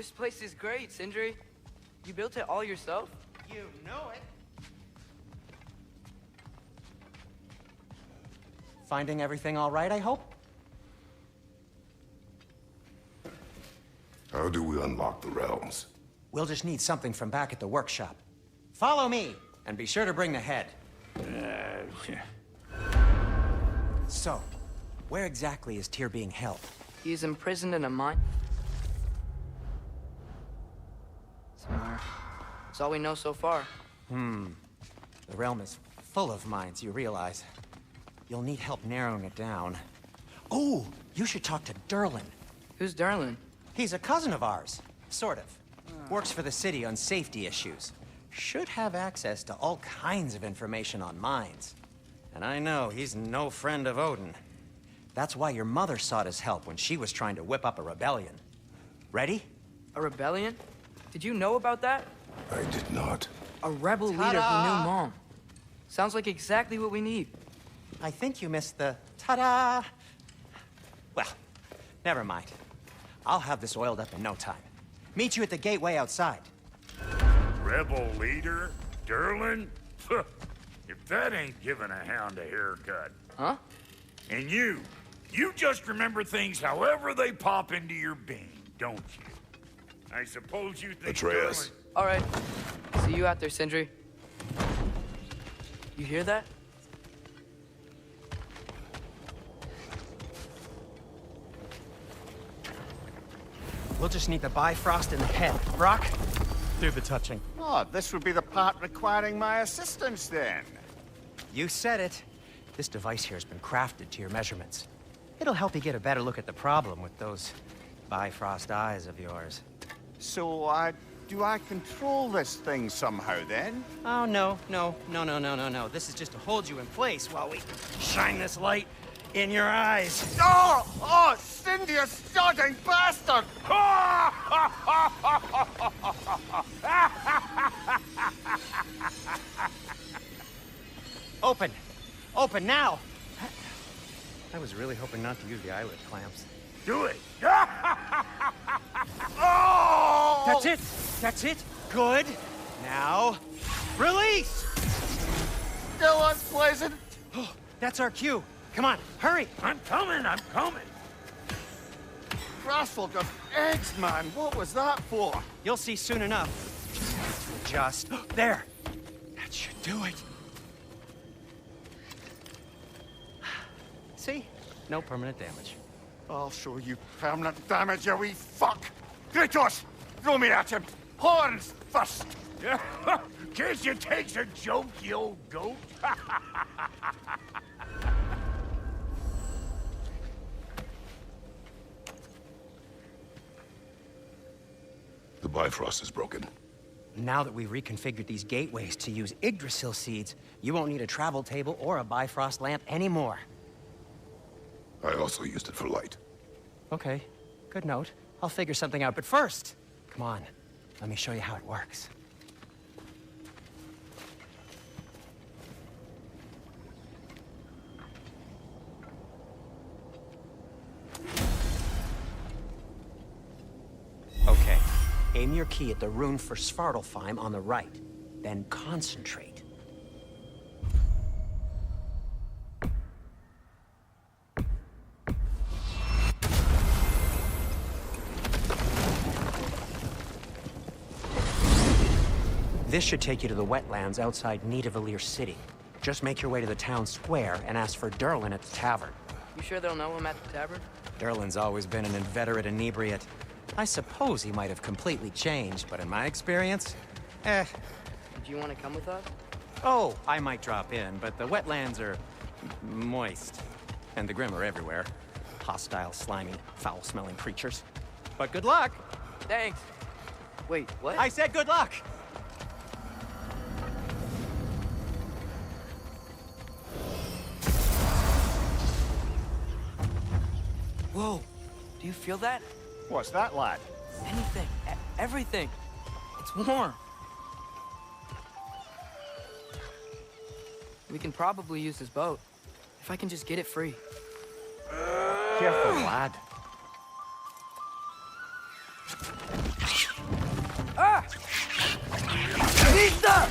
This place is great, Sindri. You built it all yourself? You know it. Finding everything all right, I hope? How do we unlock the realms? We'll just need something from back at the workshop. Follow me, and be sure to bring the head. So, where exactly is Tyr being held? He's imprisoned in a mine. Somewhere. That's all we know so far. The realm is full of mines, you realize. You'll need help narrowing it down. Oh, you should talk to Durlin. Who's Darlin? He's a cousin of ours, sort of. Works for the city on safety issues. Should have access to all kinds of information on mines. And I know he's no friend of Odin. That's why your mother sought his help when she was trying to whip up a rebellion. Ready? A rebellion? Did you know about that? I did not. A rebel leader who knew Mom. Sounds like exactly what we need. I think you missed the ta-da. Well, never mind. I'll have this oiled up in no time. Meet you at the gateway outside. Rebel leader? Durlin? If that ain't giving a hound a haircut. Huh? And you just remember things however they pop into your being, don't you? I suppose you think Atreus. Durlin... All right. See you out there, Sindri. You hear that? We'll just need the Bifrost in the head. Brock, do the touching. Oh, this would be the part requiring my assistance then. You said it. This device here has been crafted to your measurements. It'll help you get a better look at the problem with those Bifrost eyes of yours. So, do I control this thing somehow then? Oh, no. This is just to hold you in place while we shine this light in your eyes. Oh, Cindy, you sodding bastard! Open now! I was really hoping not to use the eyelid clamps. Do it! Oh! That's it! Good! Now, release! Still unpleasant. Oh, that's our cue. Come on, hurry! I'm coming! Frassel of eggs, man. What was that for? You'll see soon enough. Just there. That should do it. See? No permanent damage. I'll show you permanent damage, you wee fuck! Kratos! Throw me at him! Horns first! Can't you take a joke, you old goat? The Bifrost is broken. Now that we've reconfigured these gateways to use Yggdrasil seeds, you won't need a travel table or a Bifrost lamp anymore. I also used it for light. Okay, good note. I'll figure something out, but first, come on, let me show you how it works. Okay, aim your key at the rune for Svartalfheim on the right, then concentrate. This should take you to the wetlands outside Nidavellir City. Just make your way to the town square and ask for Durlin at the tavern. You sure they'll know him at the tavern? Durlin's always been an inveterate inebriate. I suppose he might have completely changed, but in my experience, Do you want to come with us? Oh, I might drop in, but the wetlands are moist. And the Grim are everywhere. Hostile, slimy, foul-smelling creatures. But good luck! Thanks. Wait, what? I said good luck! Whoa, do you feel that? What's that, lad? Anything, everything. It's warm. We can probably use this boat, if I can just get it free. Careful, lad. Nista!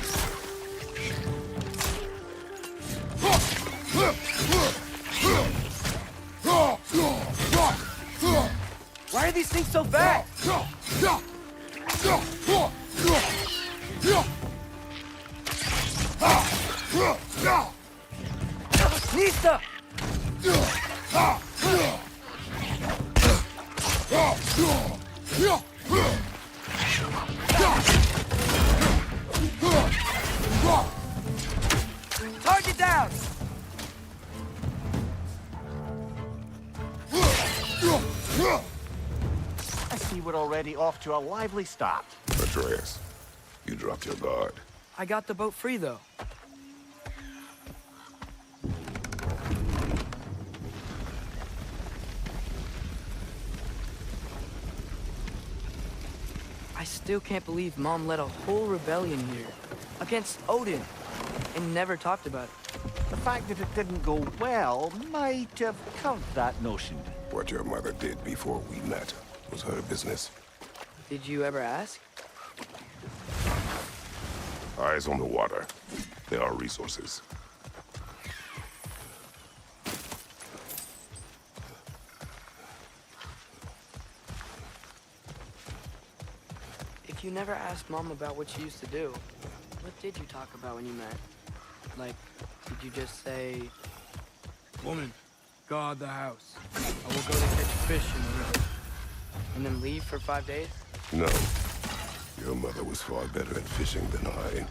Why are these things so bad? Nista! Target down! I see we're already off to a lively start. Atreus, you dropped your guard. I got the boat free, though. I still can't believe Mom led a whole rebellion here. Against Odin. And never talked about it. The fact that it didn't go well might have covered that notion. What your mother did before we met was her business. Did you ever ask? Eyes on the water. There are resources. If you never asked Mom about what she used to do, what did you talk about when you met? Like, did you just say, "Woman, guard the house. I will go to catch fish in the river." And then leave for 5 days? No. Your mother was far better at fishing than I.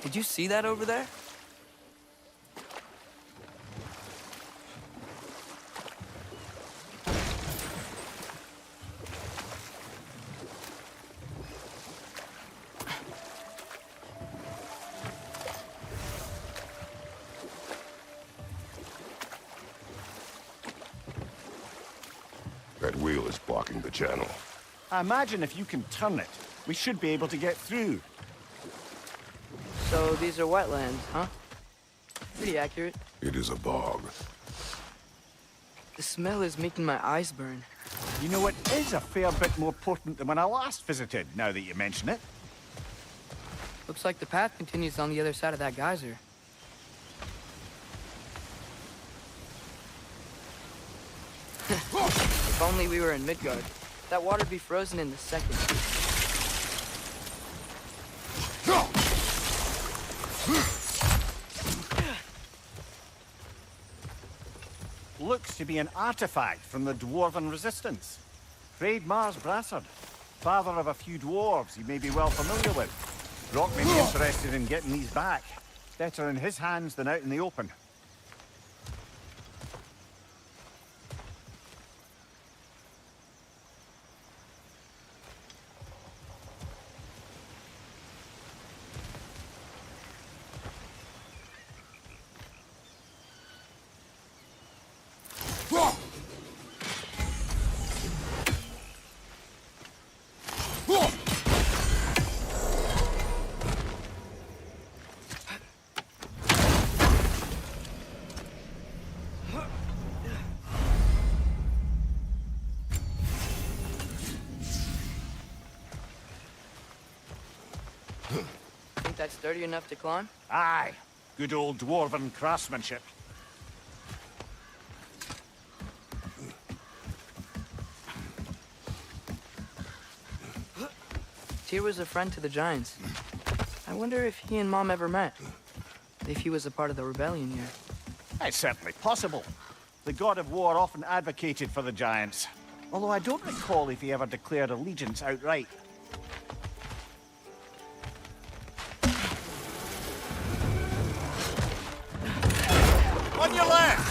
Did you see that over there? That wheel is blocking the channel. I imagine if you can turn it, we should be able to get through. So these are wetlands, huh? Pretty accurate. It is a bog. The smell is making my eyes burn. You know, it is a fair bit more potent than when I last visited, now that you mention it. Looks like the path continues on the other side of that geyser. If only we were in Midgard. That water'd be frozen in a second. Looks to be an artifact from the Dwarven Resistance. Freydmar's Brassard, father of a few dwarves you may be well familiar with. Brock may be interested in getting these back. Better in his hands than out in the open. Think that's sturdy enough to climb? Aye. Good old dwarven craftsmanship. Tyr was a friend to the Giants. I wonder if he and Mom ever met. If he was a part of the rebellion here. It's certainly possible. The god of war often advocated for the Giants. Although I don't recall if he ever declared allegiance outright. On your left!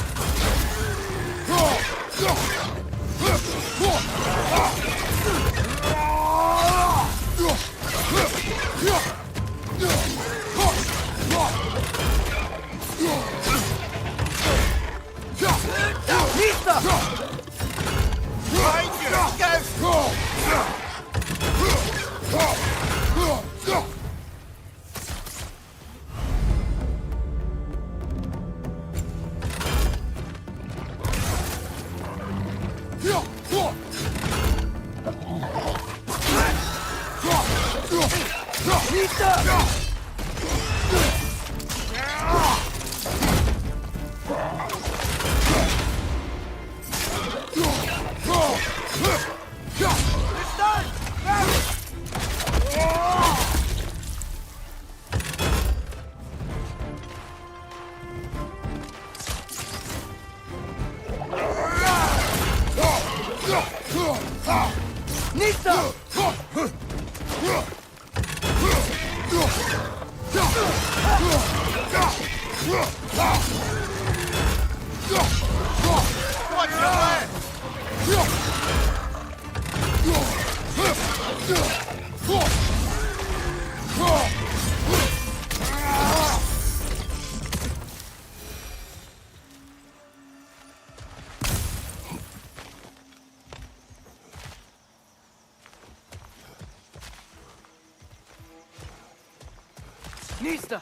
Nista!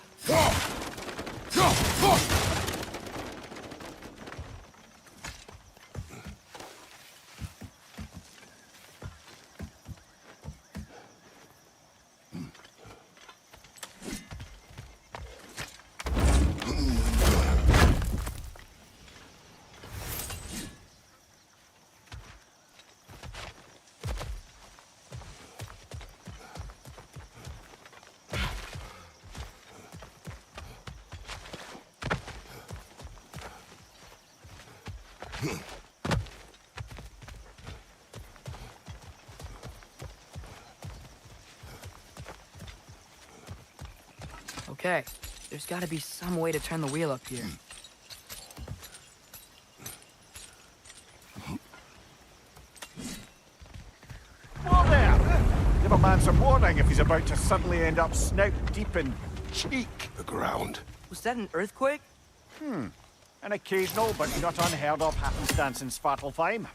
Okay, there's gotta be some way to turn the wheel up here. Whoa there! Give a man some warning if he's about to suddenly end up snout deep in cheek. The ground. Was that an earthquake? An occasional but not unheard of happenstance in Svartalfheim.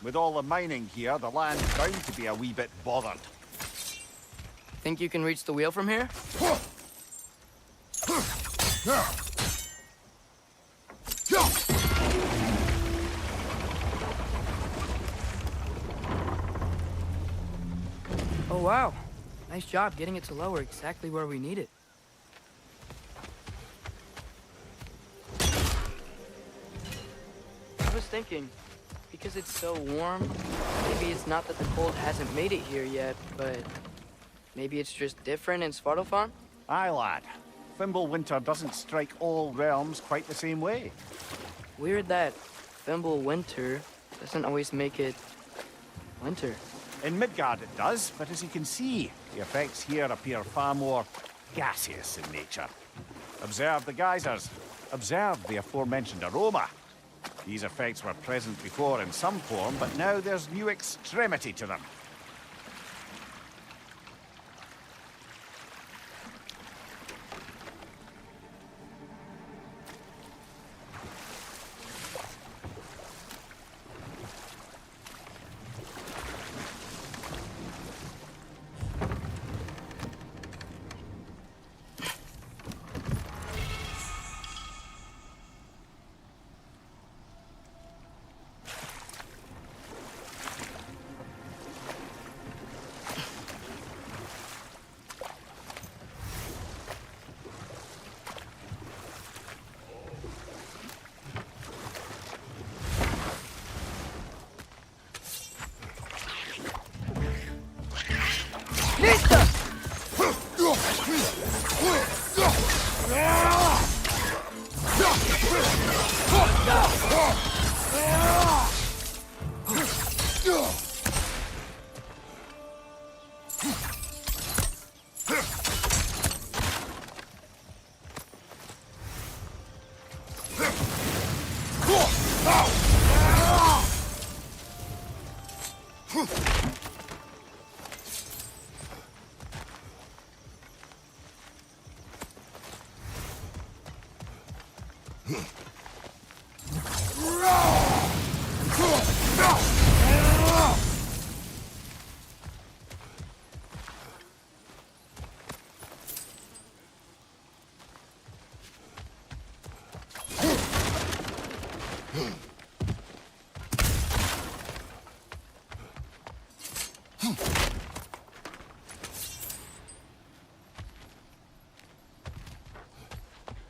With all the mining here, the land's bound to be a wee bit bothered. Think you can reach the wheel from here? Oh wow, nice job getting it to lower exactly where we need it. I was thinking, because it's so warm, maybe it's not that the cold hasn't made it here yet, but maybe it's just different in Svartalfheim? Aye, lad. Winter doesn't strike all realms quite the same way. Weird that Winter doesn't always make it winter. In Midgard it does, but as you can see, the effects here appear far more gaseous in nature. Observe the geysers. Observe the aforementioned aroma. These effects were present before in some form, but now there's new extremity to them.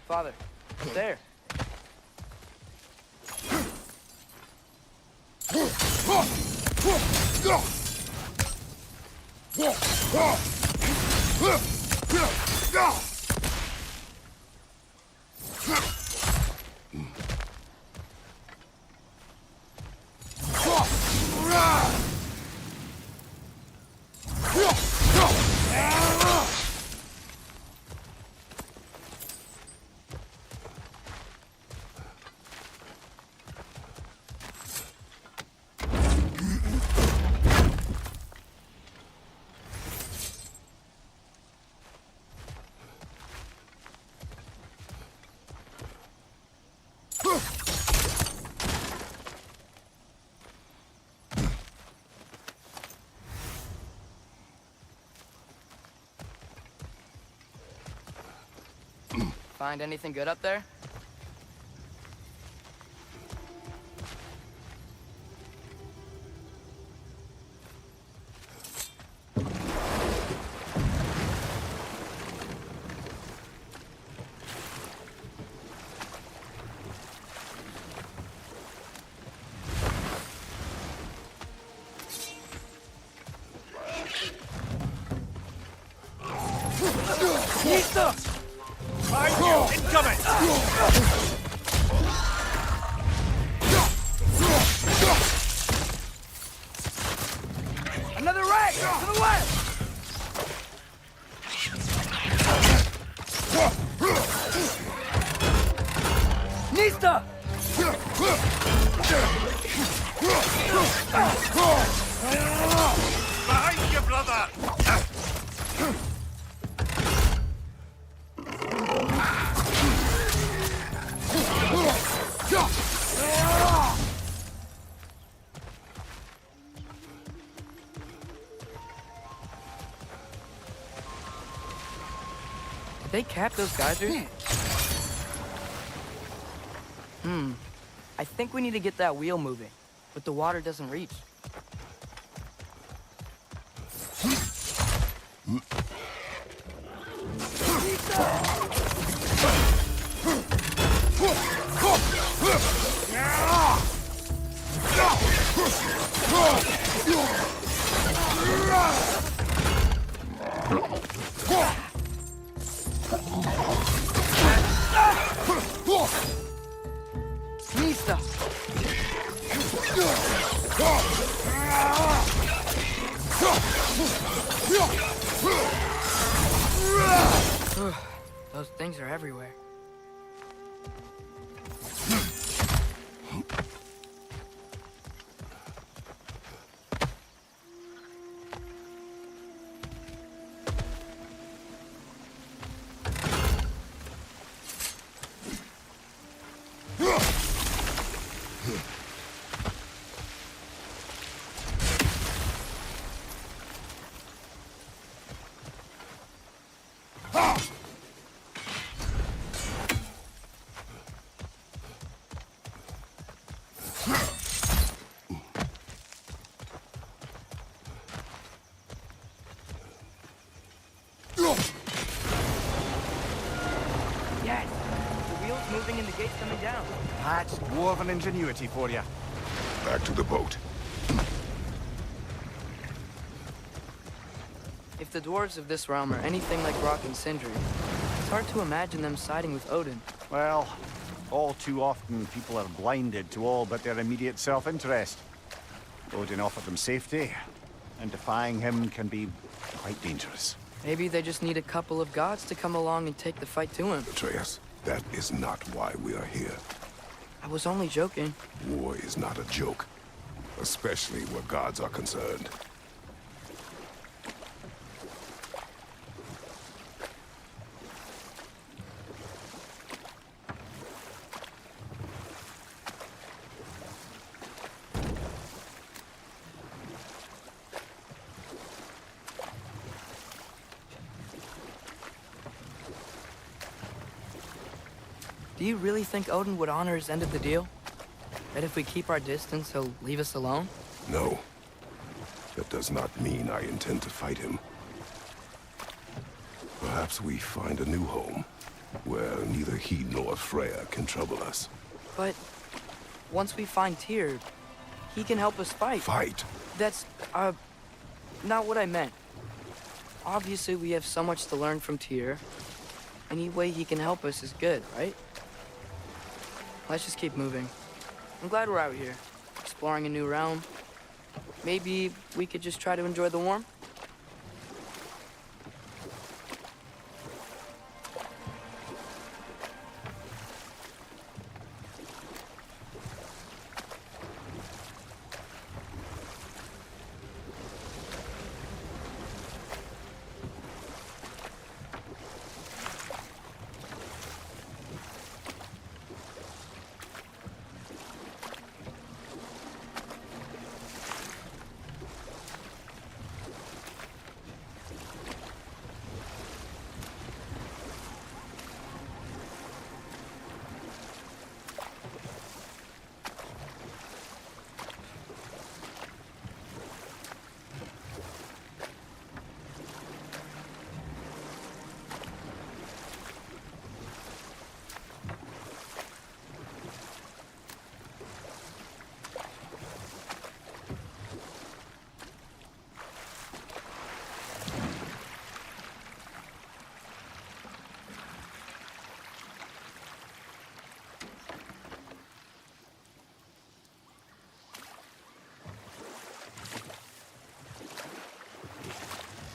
Father, there. Find anything good up there? Another ray! To the left! Nista! Behind you, brother! Did they cap those geysers? I think we need to get that wheel moving, but the water doesn't reach. Those things are everywhere. Yes! The wheel's moving and the gate's coming down. That's dwarven ingenuity for you. Back to the boat. If the dwarves of this realm are anything like Rock and Sindri, it's hard to imagine them siding with Odin. Well, all too often people are blinded to all but their immediate self-interest. Odin offered them safety, and defying him can be quite dangerous. Maybe they just need a couple of gods to come along and take the fight to him. Atreus, that is not why we are here. I was only joking. War is not a joke, especially where gods are concerned. Do you really think Odin would honor his end of the deal? That if we keep our distance, he'll leave us alone? No. That does not mean I intend to fight him. Perhaps we find a new home, where neither he nor Freya can trouble us. But once we find Tyr, he can help us fight. Fight? That's, not what I meant. Obviously, we have so much to learn from Tyr. Any way he can help us is good, right? Let's just keep moving. I'm glad we're out here, exploring a new realm. Maybe we could just try to enjoy the warmth?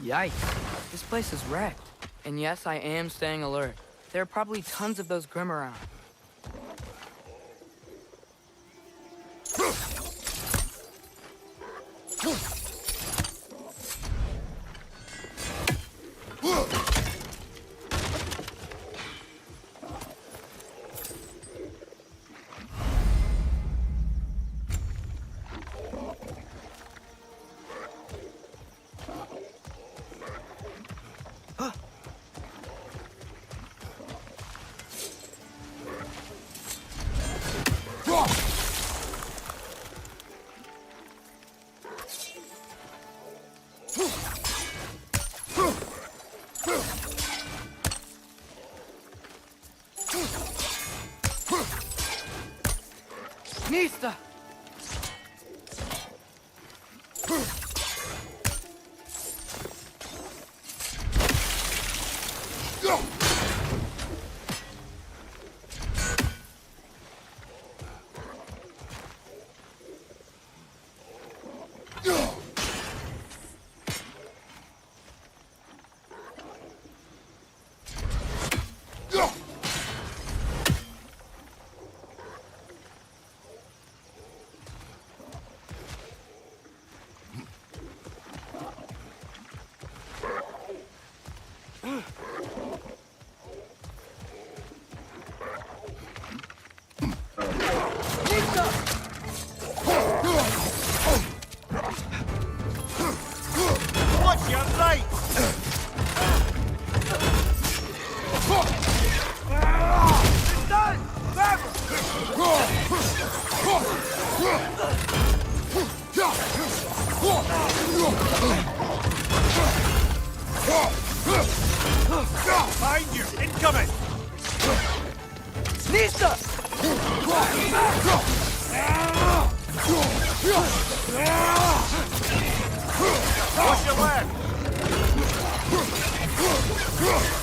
Yikes. This place is wrecked. And yes, I am staying alert. There are probably tons of those Grim around. Nista! What's your right? It's done! Behind you! Incoming! Nista! Watch your left! Down!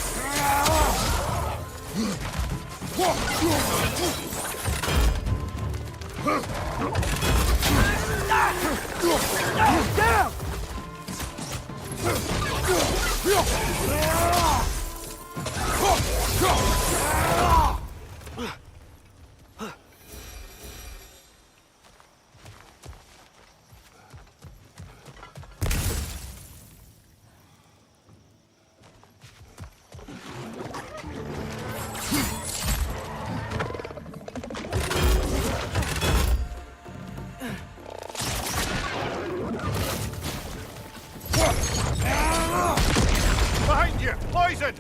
Behind you! Poison!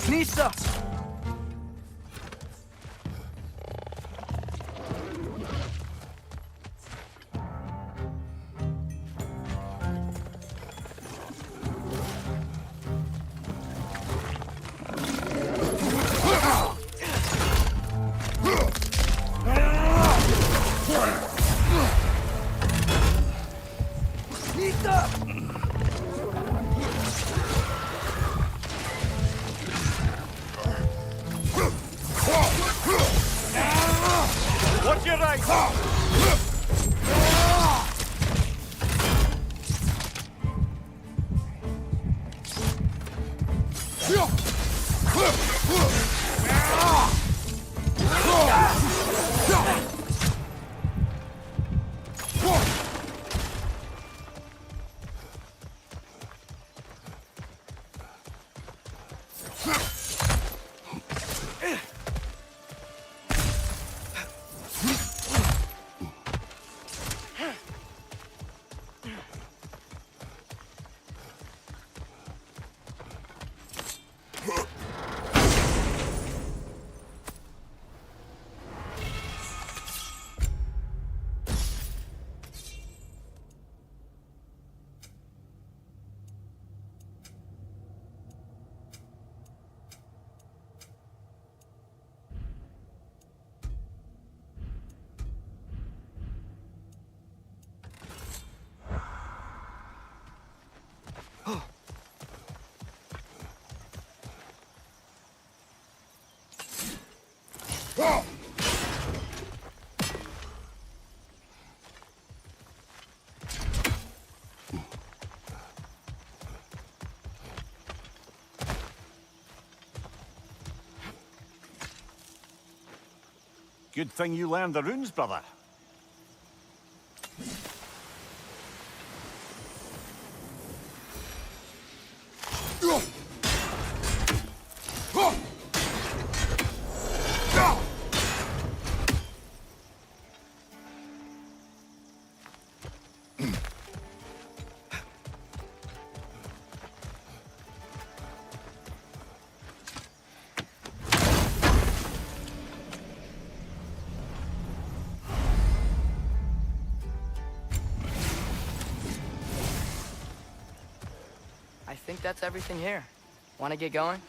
Nista! Watch your right! Good thing you learned the runes, brother. I think that's everything here. Want to get going?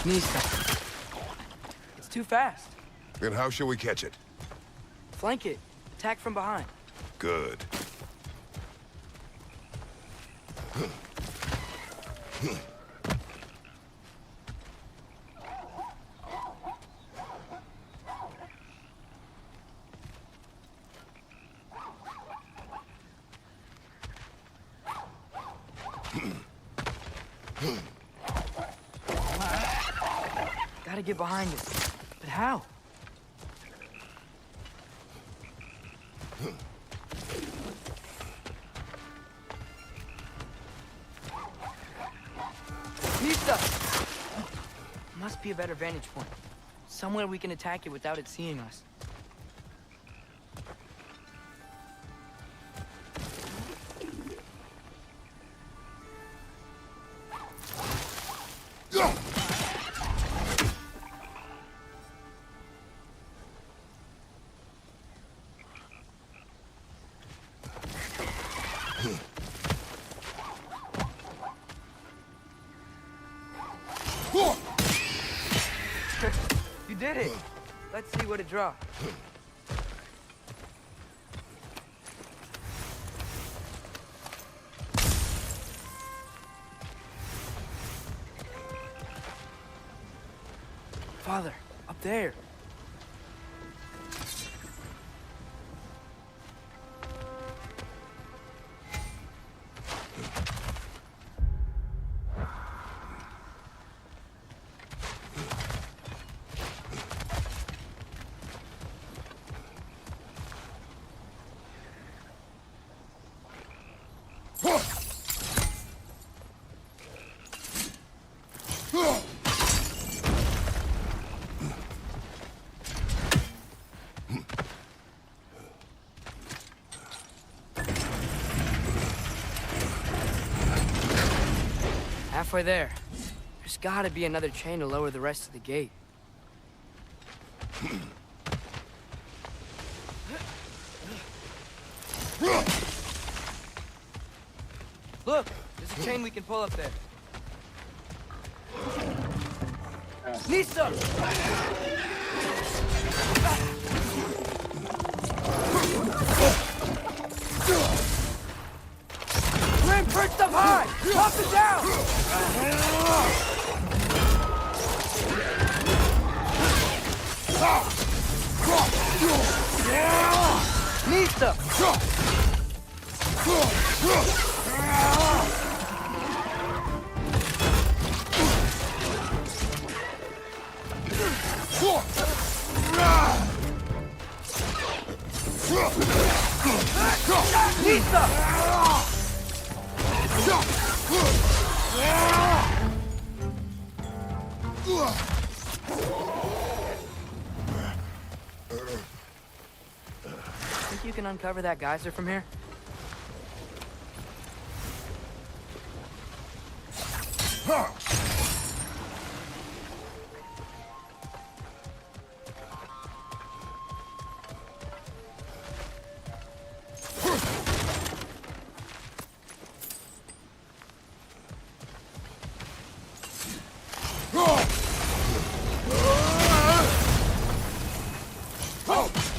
Nista. It's too fast. Then how shall we catch it? Flank it. Attack from behind. Good. Gotta get behind it. But how? Nista! Must be a better vantage point. Somewhere we can attack it without it seeing us. You did it! Let's see what it draws. Father, up there. Halfway there. There's gotta be another chain to lower the rest of the gate. Look! There's a chain we can pull up there. Nista! Strem perched up high! Pop it down! Nista! Think you can uncover that geyser from here?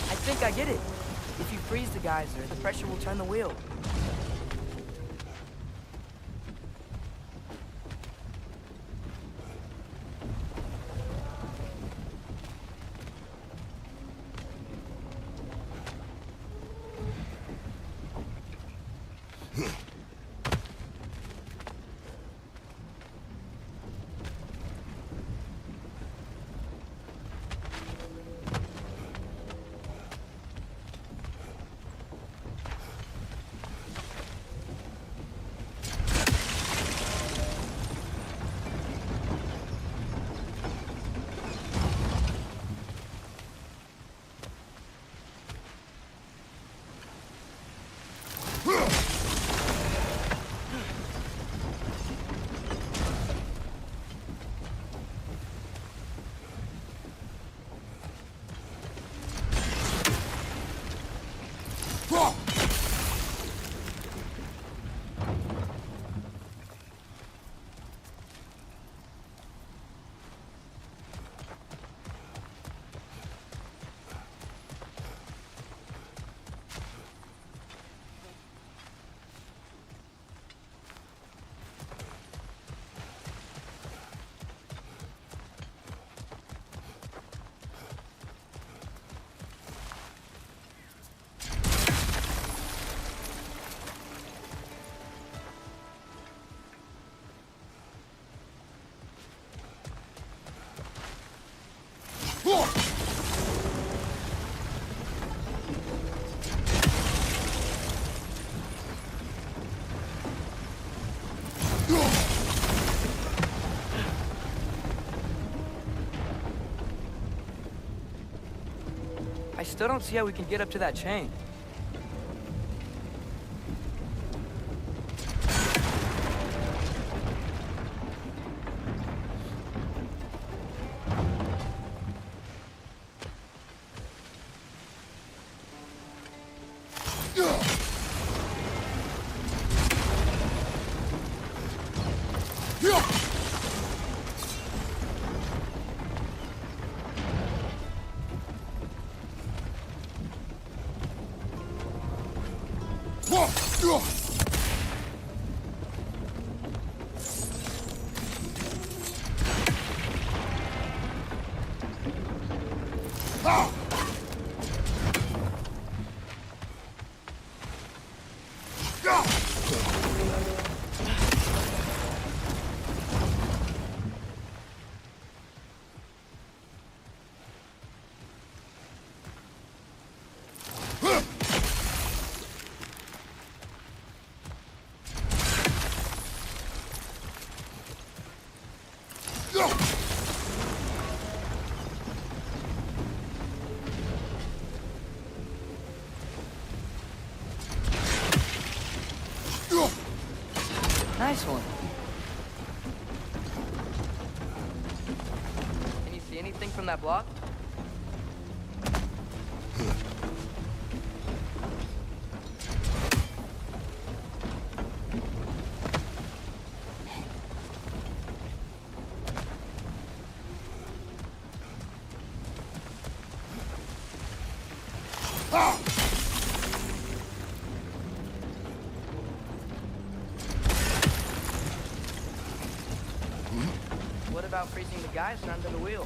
I think I get it. If you freeze the geyser, the pressure will turn the wheel. I still don't see how we can get up to that chain. Nice one. Can you see anything from that block? What about freezing the guys under the wheel?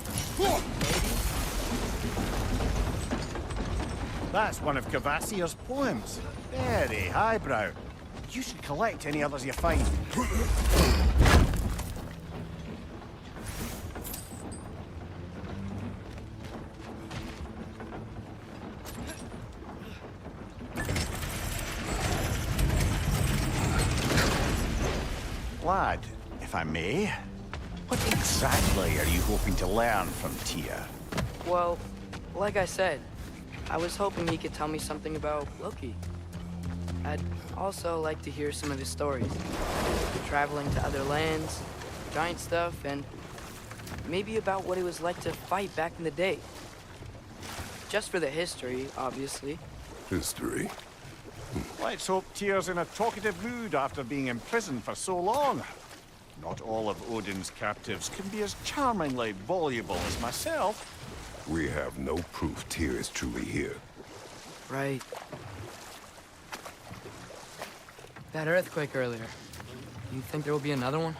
That's one of Cavassier's poems. Very highbrow. You should collect any others you find. Lad, if I may, what exactly are you hoping to learn from Tyr? Well, like I said, I was hoping he could tell me something about Loki. I'd also like to hear some of his stories. Traveling to other lands, giant stuff, and maybe about what it was like to fight back in the day. Just for the history, obviously. History. Let's hope Tyr's in a talkative mood after being imprisoned for so long. Not all of Odin's captives can be as charmingly voluble as myself. We have no proof Tyr is truly here. Right. That earthquake earlier. You think there will be another one?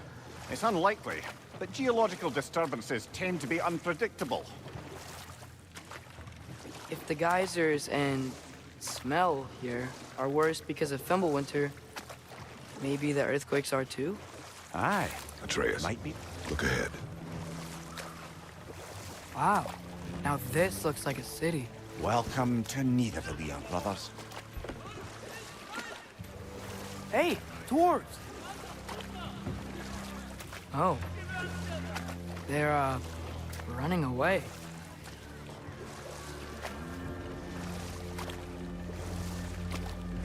It's unlikely, but geological disturbances tend to be unpredictable. If the geysers and smell here are worse because of Fimbulwinter, maybe the earthquakes are too? Aye. Atreus, Might be. look ahead. Wow. Now this looks like a city. Welcome to Nidavellir, brothers. Hey, dwarves! Oh. They're, running away.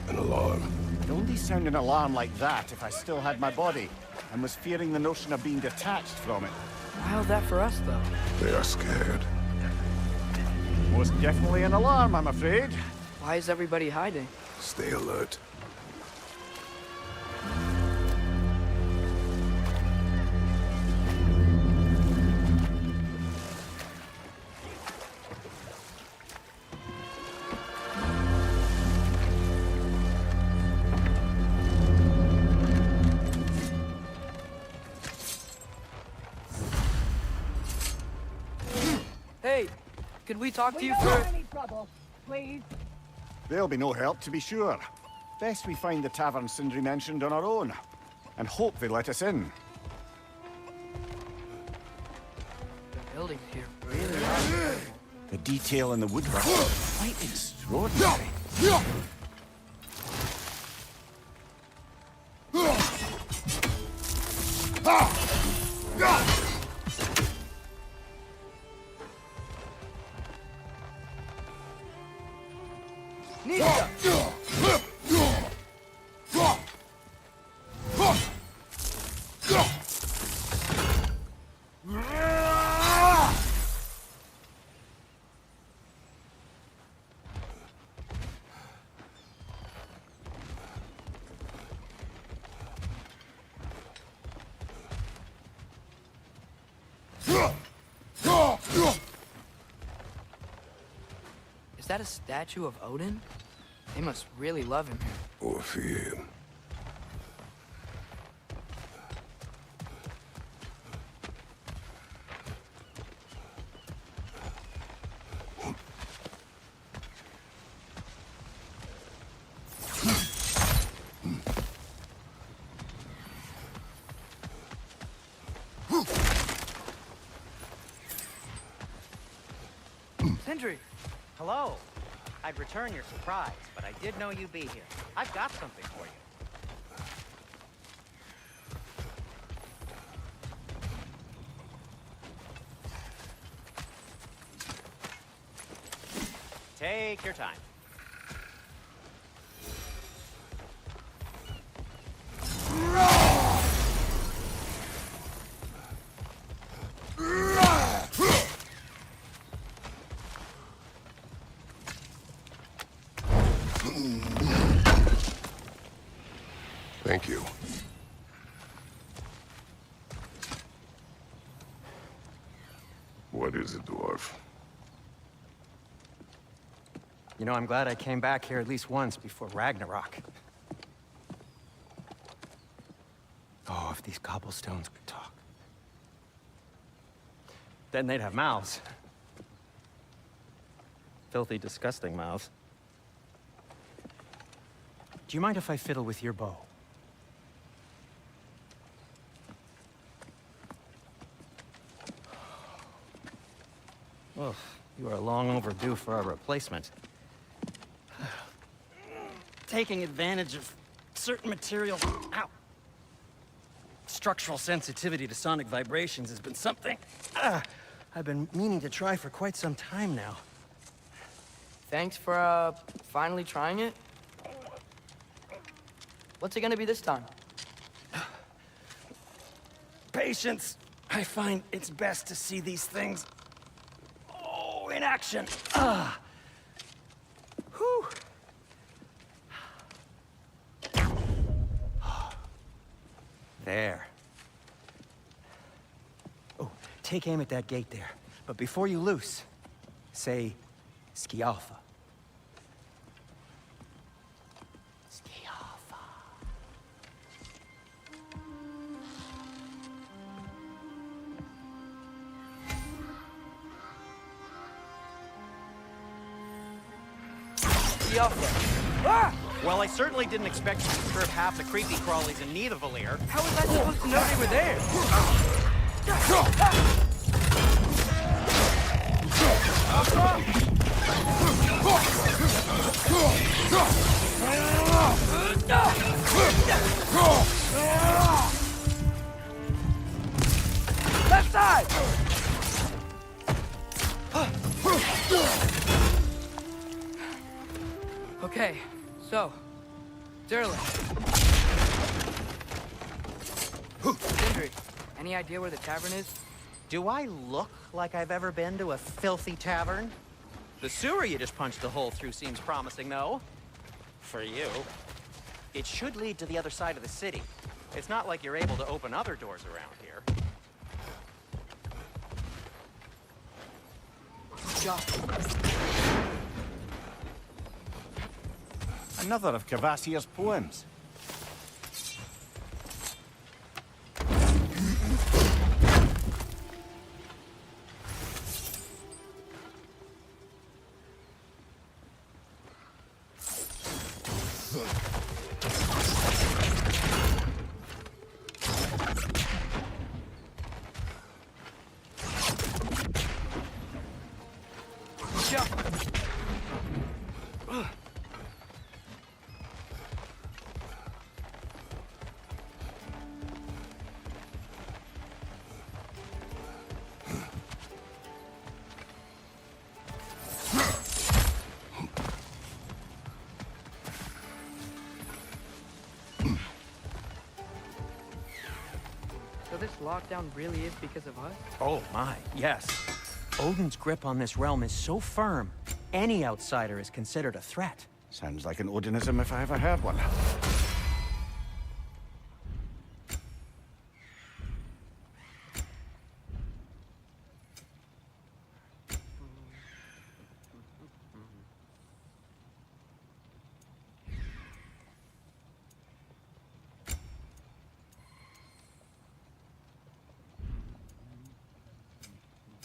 An alarm. I'd only sound an alarm like that if I still had my body, and was fearing the notion of being detached from it. How's that for us, though? They are scared. Most definitely an alarm, I'm afraid. Why is everybody hiding? Stay alert. Hey, could we talk to We you don't for... want any trouble, please. There'll be no help, to be sure. Best we find the tavern Sindri mentioned on our own, and hope they let us in. buildings here really are. The detail in the woodwork is quite extraordinary. Is that a statue of Odin? They must really love him here. Or fear him. Sindri! Hello. I'd return your surprise, but I did know you'd be here. I've got something for you. Take your time. Thank you. What is it, dwarf? You know, I'm glad I came back here at least once before Ragnarok. Oh, if these cobblestones could talk. Then they'd have mouths. Filthy, disgusting mouths. Do you mind if I fiddle with your bow? Oh, you are long overdue for a replacement. Taking advantage of certain materials. Ow! Structural sensitivity to sonic vibrations has been something I've been meaning to try for quite some time now. Thanks for, finally trying it. What's it gonna be this time? Patience. I find it's best to see these things in action. Whew. There. Oh, take aim at that gate there. But before you loose, say Skialfa. Skialfa. Ah! Well, I certainly didn't expect you to disturb half the creepy crawlies in Nidavellir. How was I supposed to know they were there? Left side! Okay, so, Durlin. Sindri, any idea where the tavern is? Do I look like I've ever been to a filthy tavern? The sewer you just punched a hole through seems promising, though. For you. It should lead to the other side of the city. It's not like you're able to open other doors around here. Another of Kvasir's poems. lockdown really is because of us? Oh my, yes. Odin's grip on this realm is so firm, any outsider is considered a threat. Sounds like an Odinism if I ever heard one.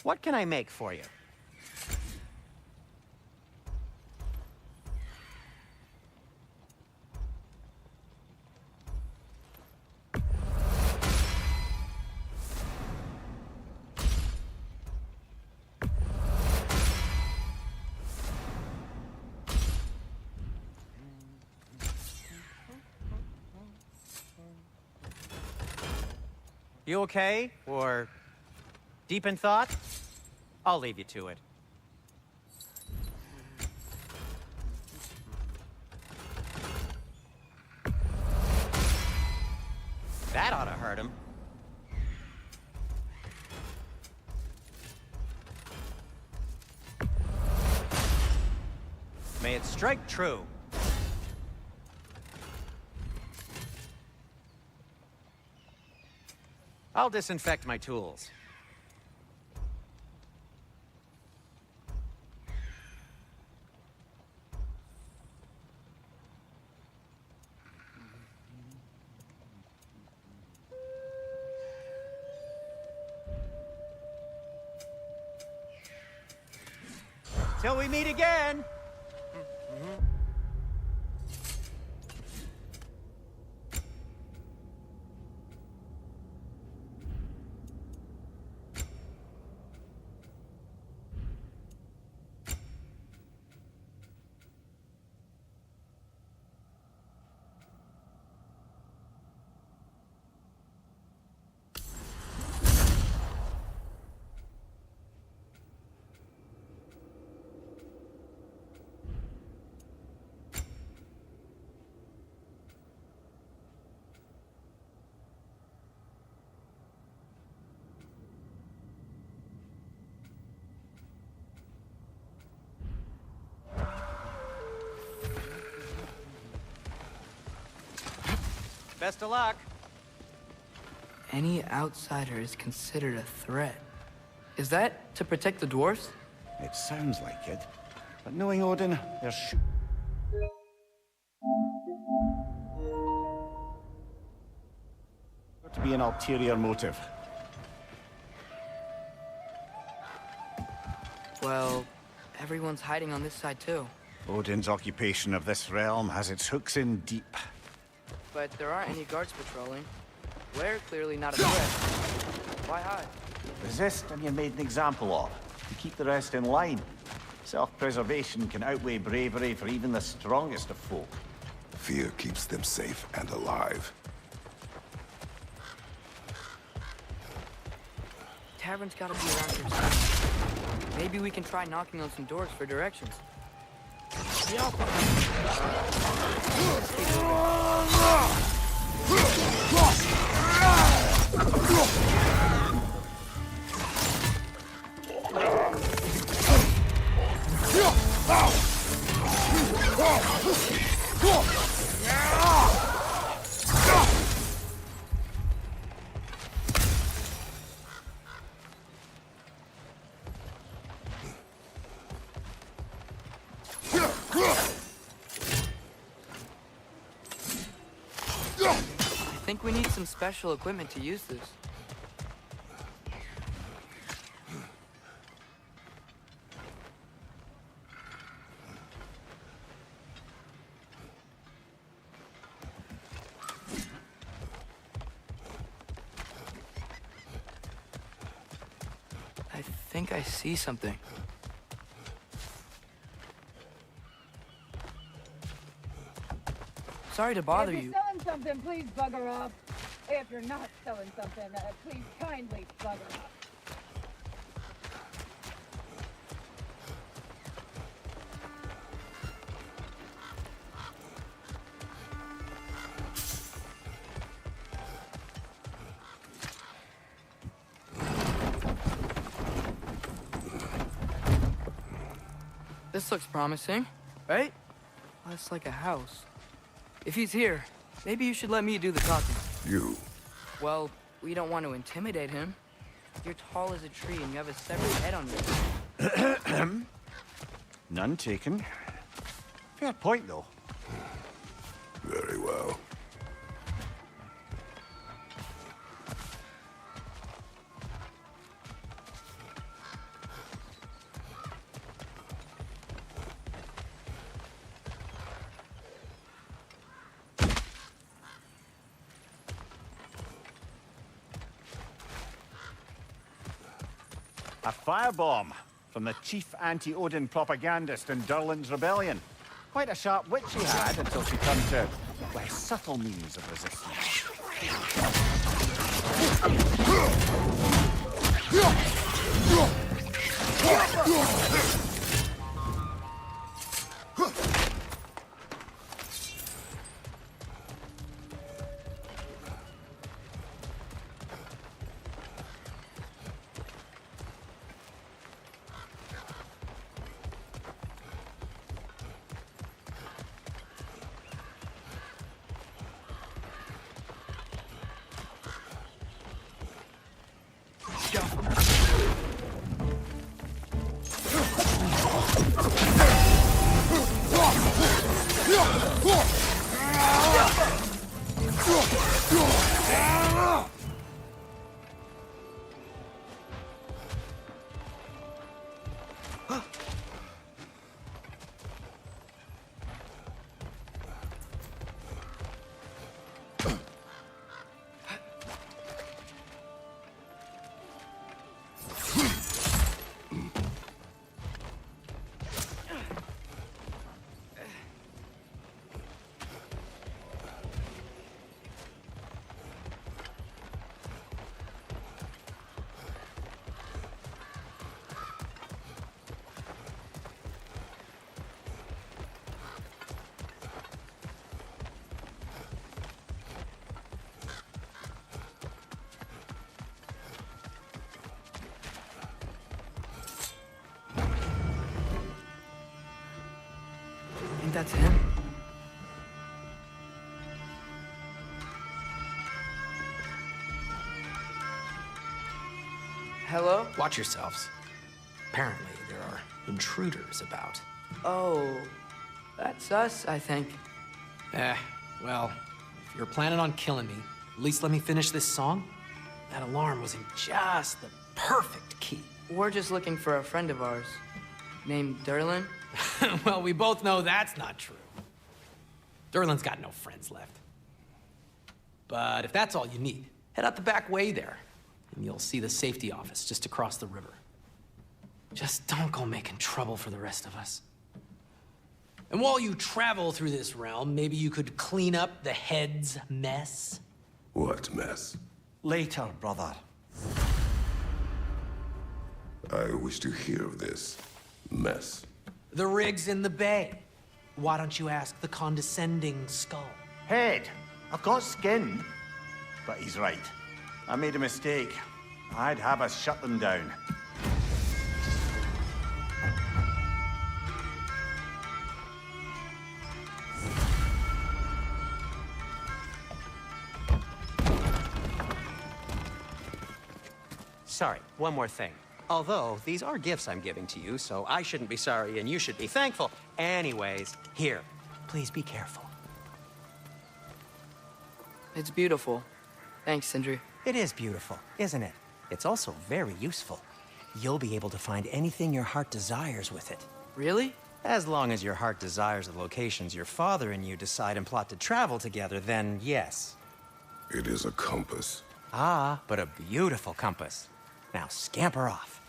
What can I make for you? You okay? Or deep in thought? I'll leave you to it. That ought to hurt him. May it strike true. I'll disinfect my tools. Till we meet again! Best of luck. Any outsider is considered a threat. Is that to protect the dwarves? It sounds like it. But knowing Odin, there's to be an ulterior motive. Well, everyone's hiding on this side too. Odin's occupation of this realm has its hooks in deep. But there aren't any guards patrolling. We're clearly not a threat. Why hide? Resist and you're made an example of. To keep the rest in line. Self-preservation can outweigh bravery for even the strongest of folk. Fear keeps them safe and alive. Tavern's gotta be around here somewhere. Maybe we can try knocking on some doors for directions. Yeah. I think we need some special equipment to use this. I think I see something. Sorry to bother if you. you're selling something, please bugger off. If you're not selling something, please kindly bugger off. This looks promising, right? Less like a house. If he's here, maybe you should let me do the talking. You. Well, we don't want to intimidate him. You're tall as a tree and you have a severed head on you. None taken. Fair point, though. Very well. A firebomb from the chief anti-Odin propagandist in Durlin's rebellion. Quite a sharp wit she had until she turned to less subtle means of resistance. Think that's him? Hello? Watch yourselves. Apparently, there are intruders about. Oh, that's us, I think. Well, if you're planning on killing me, at least let me finish this song. That alarm was in just the perfect key. We're just looking for a friend of ours named Durlin. Well, we both know that's not true. Durlin's got no friends left. But if that's all you need, head out the back way there, and you'll see the safety office just across the river. Just don't go making trouble for the rest of us. And while you travel through this realm, maybe you could clean up the head's mess? What mess? Later, brother. I wish to hear of this mess. The rig's in the bay. Why don't you ask the condescending skull? Head. I've got skin. But he's right. I made a mistake. I'd have us shut them down. Sorry, one more thing. Although, these are gifts I'm giving to you, so I shouldn't be sorry and you should be thankful. Anyways, here, please be careful. It's beautiful. Thanks, Sindri. It is beautiful, isn't it? It's also very useful. You'll be able to find anything your heart desires with it. Really? As long as your heart desires the locations your father and you decide and plot to travel together, then yes. It is a compass. Ah, but a beautiful compass. Now scamper off.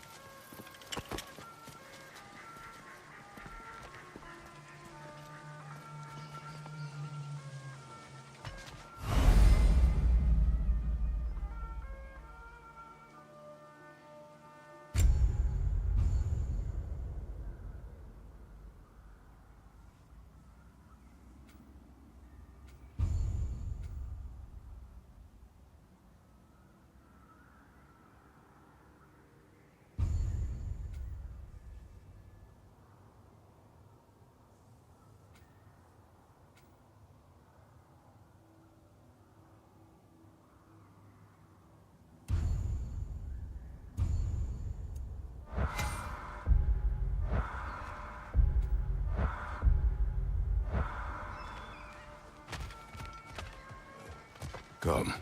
Come.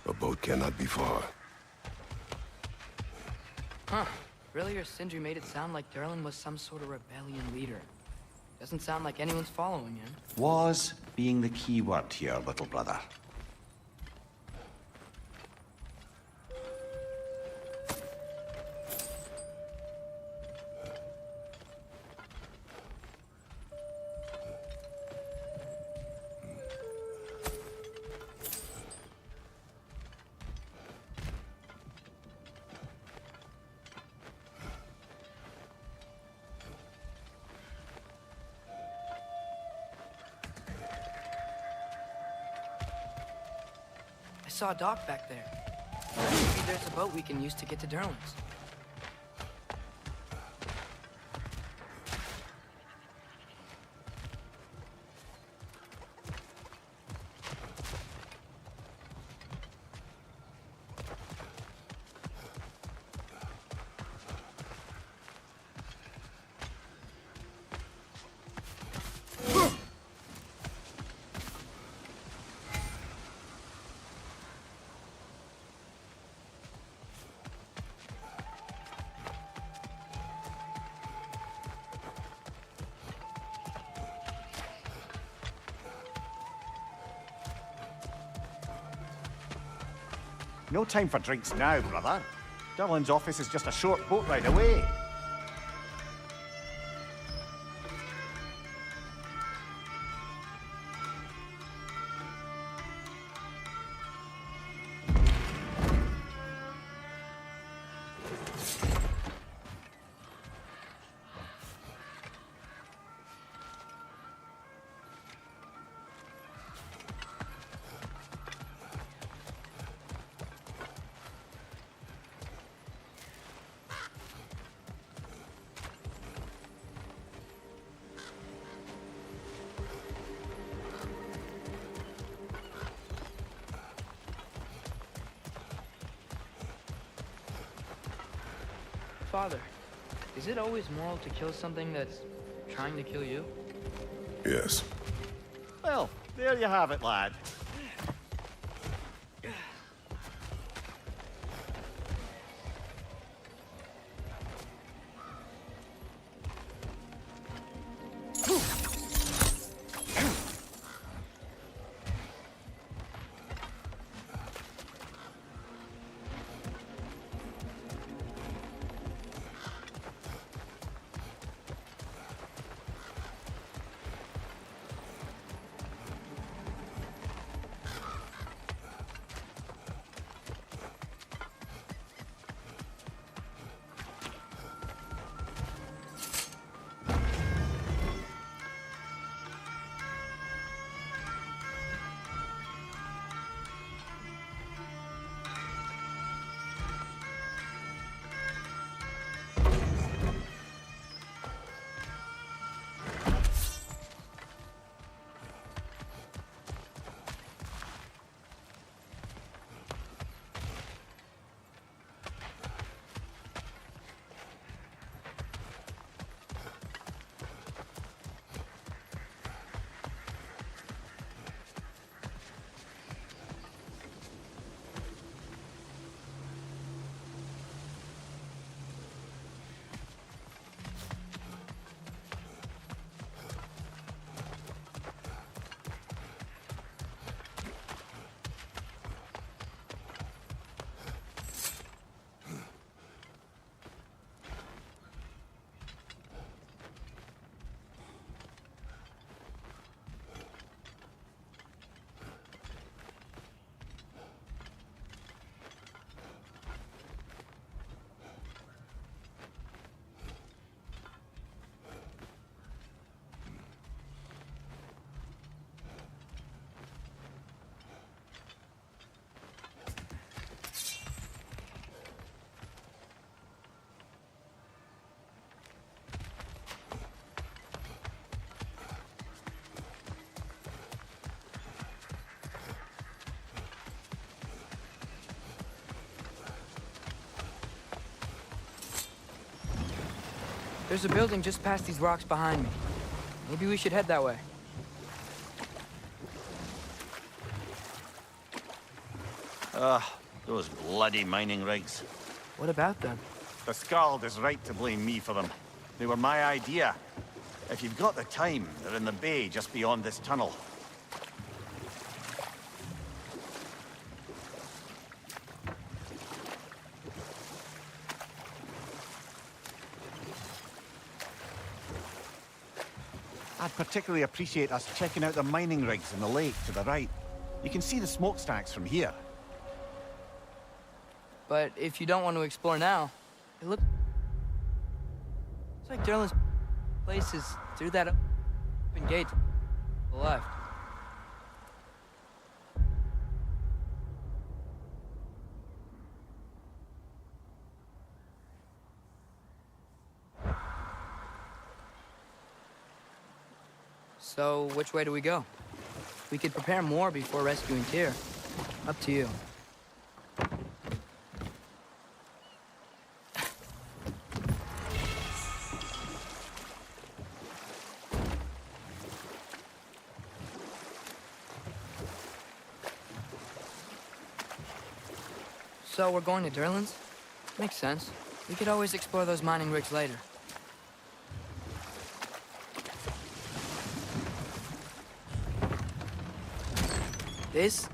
A boat cannot be far. Huh. Earlier, Sindri made it sound like Durlin was some sort of rebellion leader. Doesn't sound like anyone's following him. Was being the key word here, little brother. I saw a dock back there. Maybe there's a boat we can use to get to Durlin's. No time for drinks now, brother. Durlin's office is just a short boat ride away. Father, is it always moral to kill something that's trying to kill you? Yes. Well, there you have it, lad. There's a building just past these rocks behind me. Maybe we should head that way. Those bloody mining rigs. What about them? The Skald is right to blame me for them. They were my idea. If you've got the time, they're in the bay just beyond this tunnel. I'd particularly appreciate us checking out the mining rigs in the lake to the right. You can see the smokestacks from here. But if you don't want to explore now, it looks like Derlin's place is through that open gate to the left. So, which way do we go? We could prepare more before rescuing Tyr. Up to you. So, we're going to Derlin's? Makes sense. We could always explore those mining rigs later. This?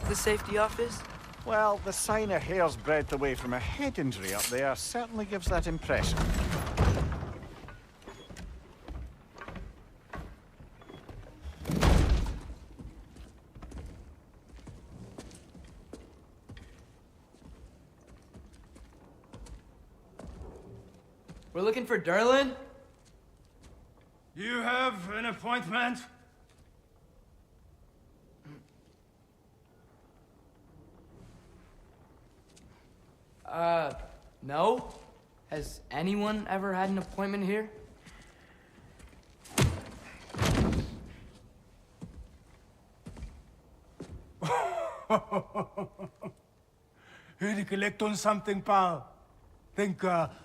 The safety office? Well, the sign a hair's breadth away from a head injury up there certainly gives that impression. We're looking for Derlin? You have an appointment? No? Has anyone ever had an appointment here? Here to collect on something, pal? Think,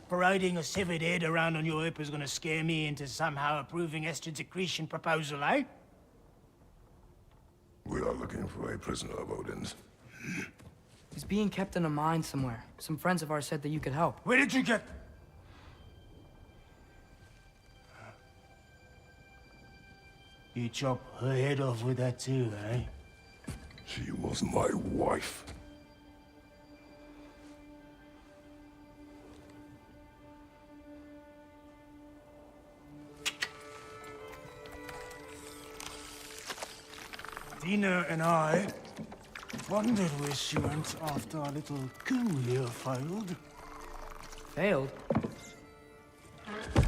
parading a severed head around on your hip is gonna scare me into somehow approving Esther's accretion proposal, eh? We are looking for a prisoner of Odin's. He's being kept in a mine somewhere. Some friends of ours said that you could help. Where did you get... You chop her head off with that too, eh? She was my wife. Dina and I wondered where she went after our little coup here failed. Failed?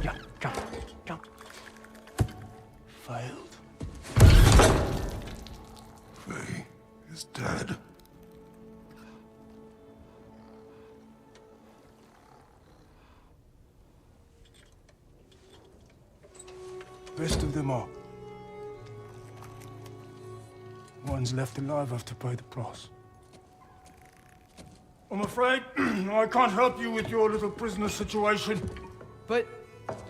Yeah, come. Failed. Faye is dead. Rest of them are. One's left alive have to pay the price. I'm afraid I can't help you with your little prisoner situation. But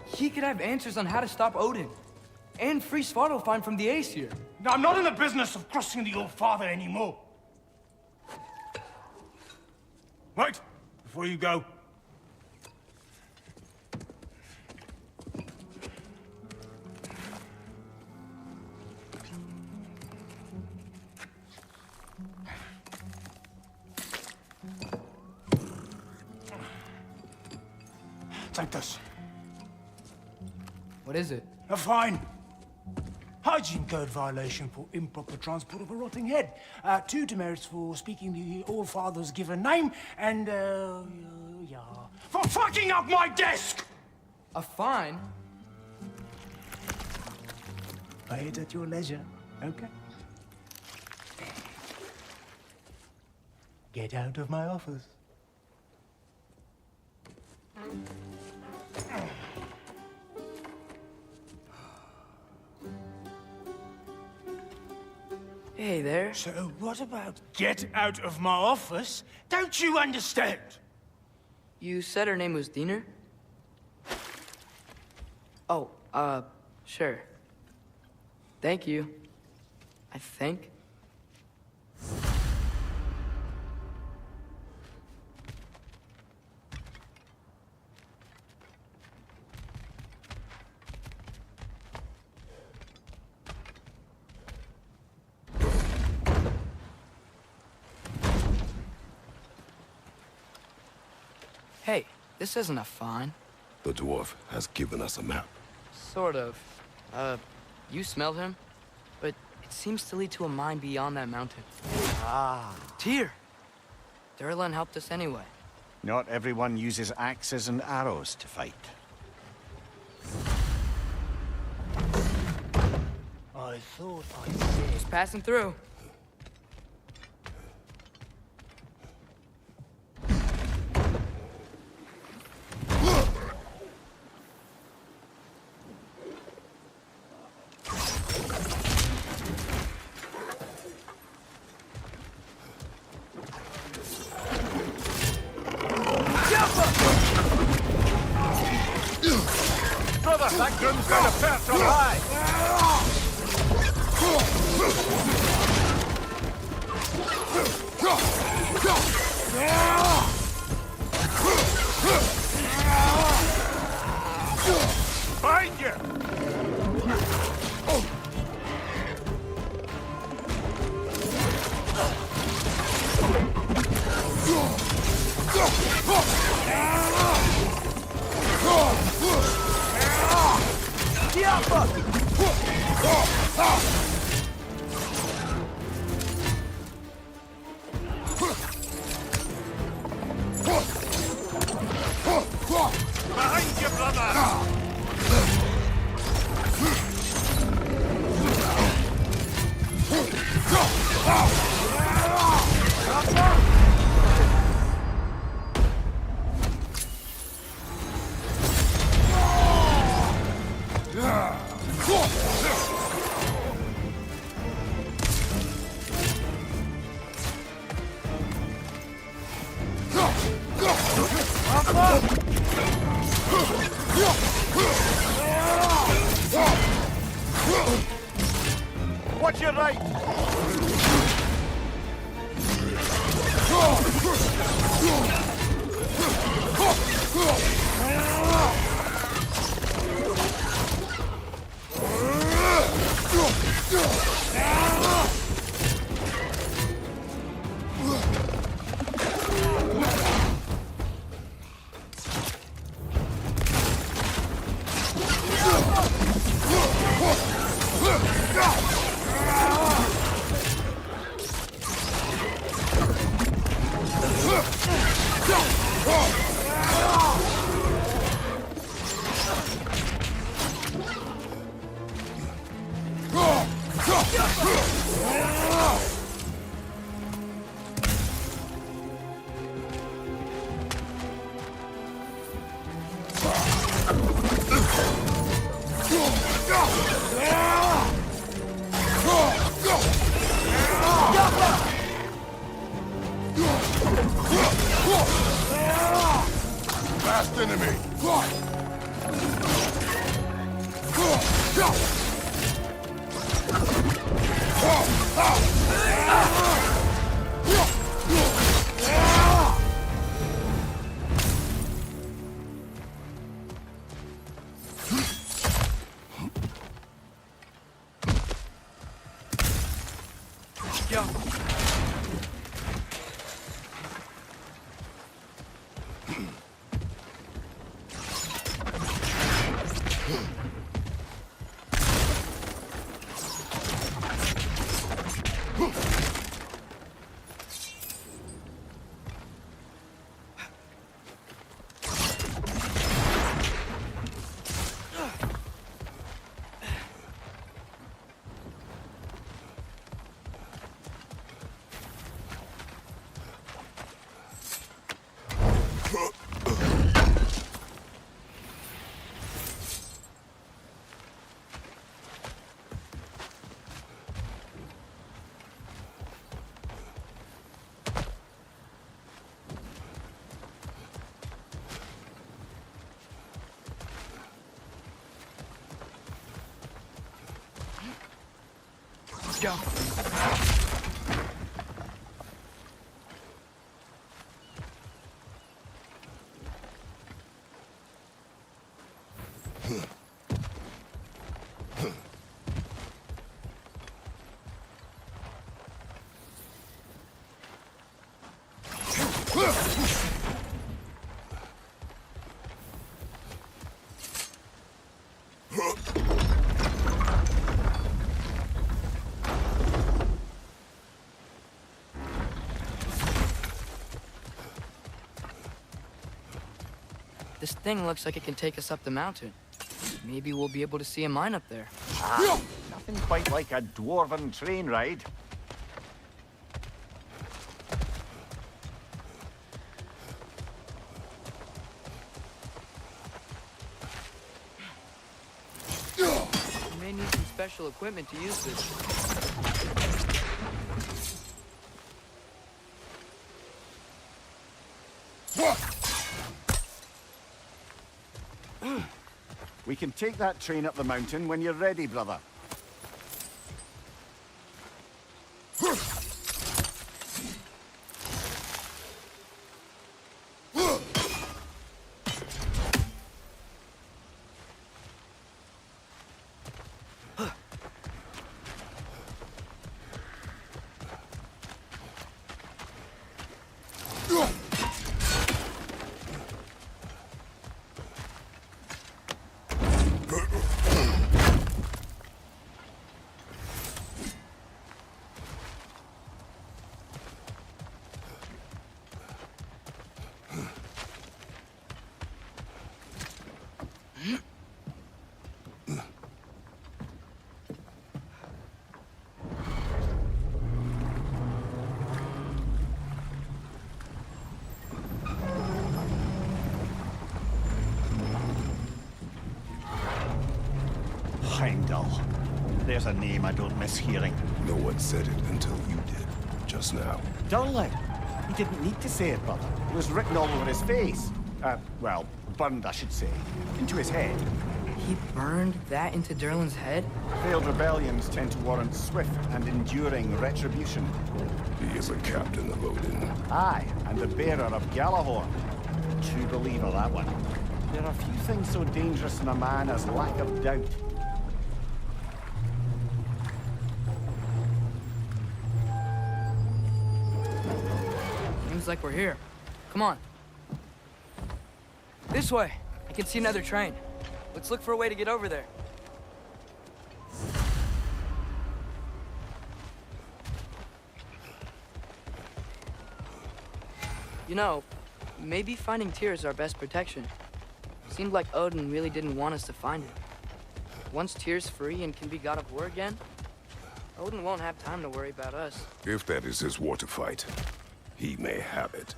he could have answers on how to stop Odin. And free Svartalfheim from the Aesir. Now, I'm not in the business of crossing the old father anymore. Right, before you go, Take this. What is it? A fine. Hygiene code violation for improper transport of a rotting head. 2 demerits for speaking the All-Father's given name, and, yeah, for fucking up my desk! A fine? Pay it at your leisure, okay? Get out of my office. Hey there. So what about get out of my office? Don't you understand? You said her name was Diener? Oh, sure. Thank you. I think. Hey, this isn't a fine. The dwarf has given us a map. Sort of. You smelled him? But it seems to lead to a mine beyond that mountain. Ah. Tyr! Durlan helped us anyway. Not everyone uses axes and arrows to fight. I thought I said... Just passing through. Brother, that groom's got a perch on high! Find you! Behind you, brother! Watch your right! Fast enemy! Let's go. This thing looks like it can take us up the mountain. Maybe we'll be able to see a mine up there. Ah, nothing quite like a dwarven train ride. We may need some special equipment to use this. We can take that train up the mountain when you're ready, brother. Heimdall. There's a name I don't miss hearing. No one said it until you did, just now. Durling. He didn't need to say it, brother. It was written all over his face. Well, burned, I should say. Into his head. He burned that into Durlin's head? Failed rebellions tend to warrant swift and enduring retribution. He is a captain of Odin. Aye, and the bearer of Galahorn. True believer, that one. There are few things so dangerous in a man as lack of doubt. Seems like we're here. Come on. This way. I can see another train. Let's look for a way to get over there. You know, maybe finding Tyr is our best protection. Seemed like Odin really didn't want us to find it. Once Tyr's free and can be god of war again, Odin won't have time to worry about us. If that is his war to fight, he may have it.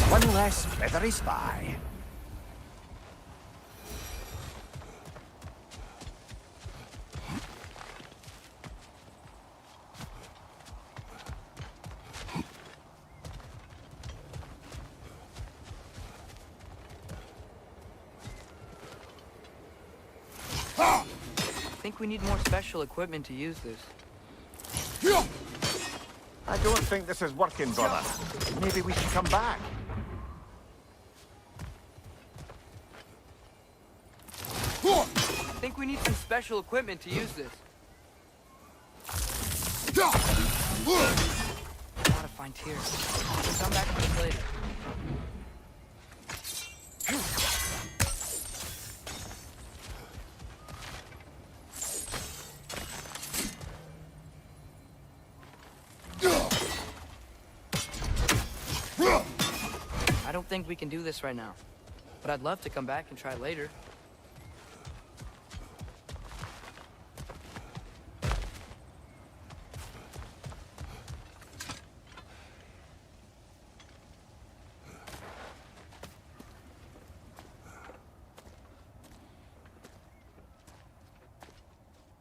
One less feathery spy. I think we need more special equipment to use this. I don't think this is working, brother. Maybe we should come back. I think we need some special equipment to use this. Gotta find Tears. We'll come back to this later. I don't think we can do this right now, but I'd love to come back and try later.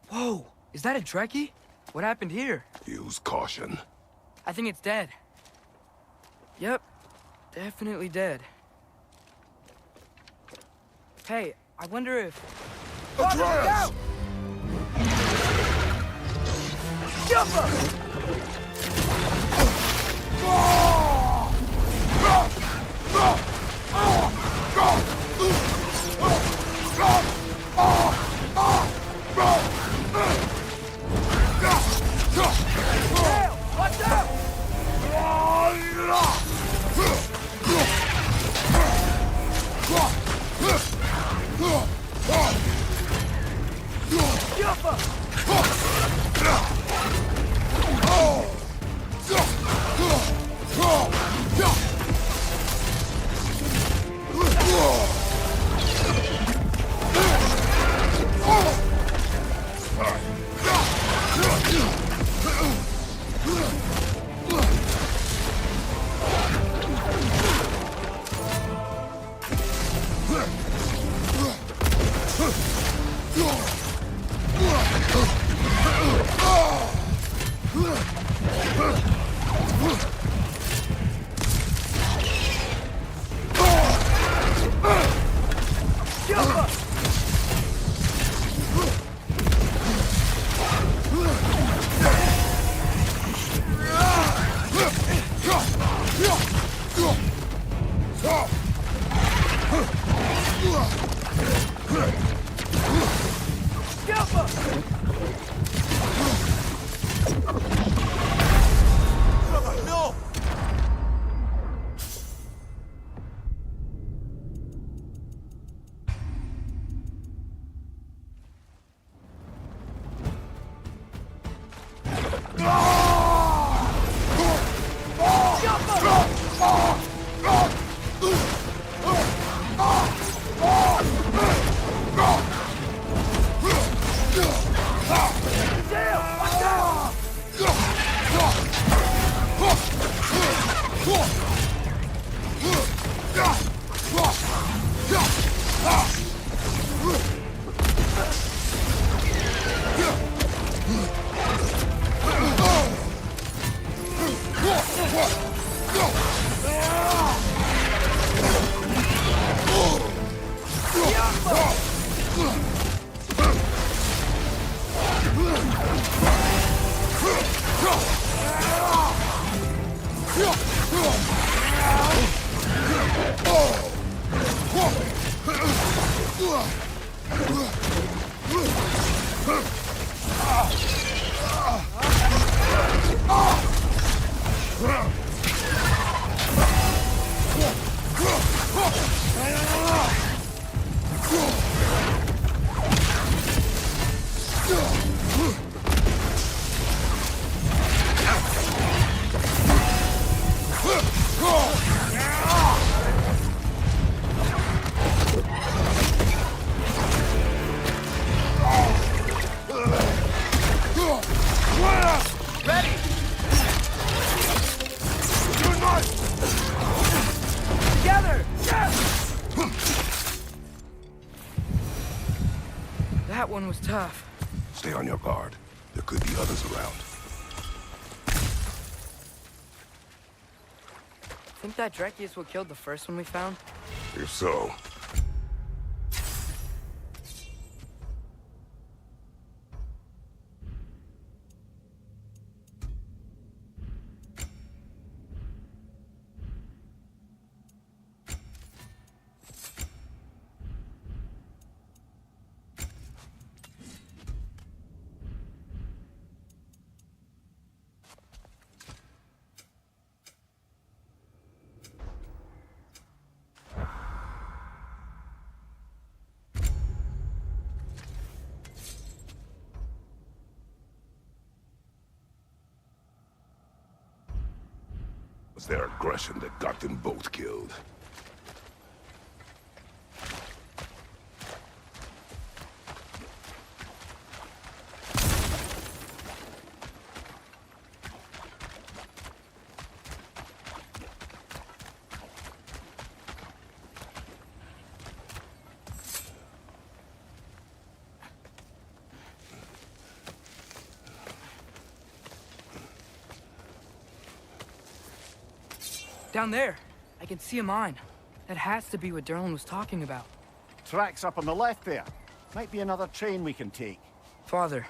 Whoa! Is that a Trekkie? What happened here? Use caution. I think it's dead. Yep, definitely dead. Hey, I wonder if... Atreus! Watch out! That one was tough. Stay on your guard. There could be others around. Think that Dreki is what killed the first one we found? If so, it was their aggression that got them both killed. Down there, I can see a mine. That has to be what Derlin was talking about. Tracks up on the left there. Might be another train we can take. Father,